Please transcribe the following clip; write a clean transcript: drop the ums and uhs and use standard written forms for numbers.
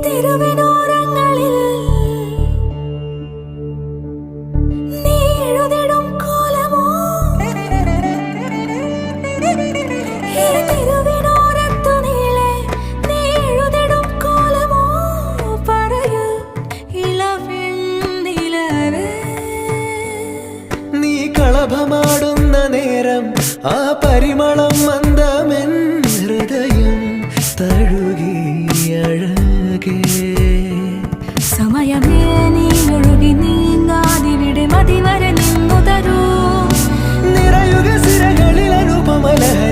തെരുവിനോരങ്ങളിൽ നീ എഴുതിടും കോലമോ ഈ തെരുവിനോരത്തു നീളെ നീ എഴുതിടും കോലമോ പറയൂ ഇളവെണ്ണിലവേ നീ കളഭമാടുന്ന നേരം ആ പരിമളം മന്ദമെൻ ഹൃദയം തഴുകി അഴകേ സമയമേ നീ ഒഴുകി നീങ്ങാതിവിടെ മതിവരെ നിന്നു തരൂ നിറയുക സിരകളിൽ അനുപമലഹരി